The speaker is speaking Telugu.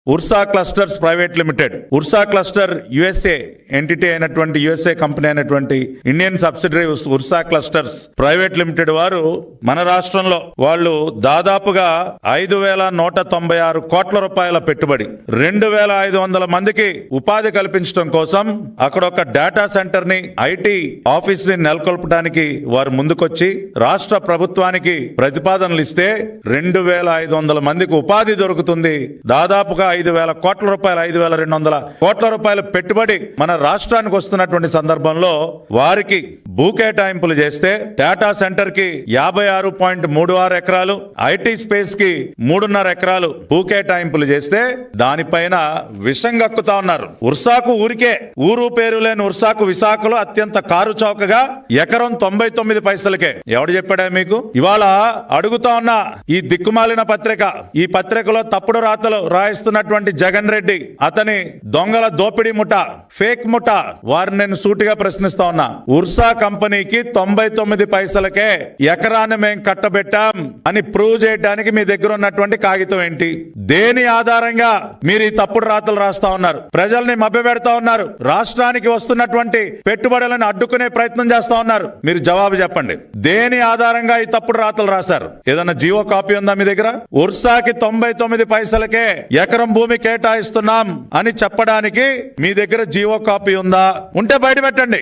Ursa clusters private limited. Ursa cluster USA entity అయినటువంటి యుఎస్ఏ కంపెనీ అయినటువంటి Indian subsidiary Ursa clusters private limited వారు మన రాష్ట్రంలో వాళ్ళు దాదాపుగా 5,196 కోట్ల రూపాయల పెట్టుబడి 2,500 మందికి ఉపాధి కల్పించడం కోసం అక్కడ ఒక డేటా సెంటర్ ని ఐటీ ఆఫీస్ ని నెలకొల్పడానికి వారు ముందుకొచ్చి రాష్ట్ర ప్రభుత్వానికి ప్రతిపాదనలు ఇస్తే 2,500 మందికి ఉపాధి దొరుకుతుంది. దాదాపుగా 5,000 కోట్ల రూపాయలు 5,200 కోట్ల రూపాయల పెట్టుబడి మన రాష్ట్రానికి వస్తున్నటువంటి సందర్భంలో వారికి భూ కేటాయింపులు చేస్తే డేటా సెంటర్ కి 56.36 ఎకరాలు, ఐటీ స్పేస్ కి 3.5 ఎకరాలు భూ కేటాయింపులు చేస్తే దానిపైన విషం గక్కుతా ఉన్నారు. ఉర్సాకు ఊరికే ఊరు పేరు లేని ఉర్సాకు విశాఖలో అత్యంత కారు చౌకగా ఎకరం 99 పైసలకే. ఎవడు చెప్పాడా మీకు? ఇవాళ అడుగుతా ఉన్న ఈ దిక్కుమాలిన పత్రిక, ఈ పత్రికలో తప్పుడు రాతలు రాయిస్తున్నటువంటి జగన్ రెడ్డి, అతని దొంగల దోపిడీ ముఠ, ఫేక్ ముఠ, వారిని నేను సూటిగా ప్రశ్నిస్తా ఉన్నా. ఉర్సా కంపెనీకి 99 పైసలకే ఎకరాన్ని మేము కట్టబెట్టాం అని ప్రూవ్ చేయడానికి మీ దగ్గర ఉన్నటువంటి కాగితం ఏంటి? దేని ఆధారంగా మీరు ఈ తప్పుడు రాతలు రాస్తా ఉన్నారు? ప్రజల్ని మభ్యపెడతా ఉన్నారు. రాష్ట్రానికి వస్తున్నటువంటి పెట్టుబడులను అడ్డుకునే ప్రయత్నం చేస్తా ఉన్నారు. మీరు జవాబు చెప్పండి. దేని ఆధారంగా ఈ తప్పుడు రాతలు రాశారు? ఏదన్నా జీవో కాపీ ఉందా మీ దగ్గర? ఉర్సాకి 99 పైసలకే ఎకరం భూమి కేటాయిస్తున్నాం అని చెప్పడానికి మీ దగ్గర జీవో కాపీ ఉందా? ఉంటే బయట పెట్టండి.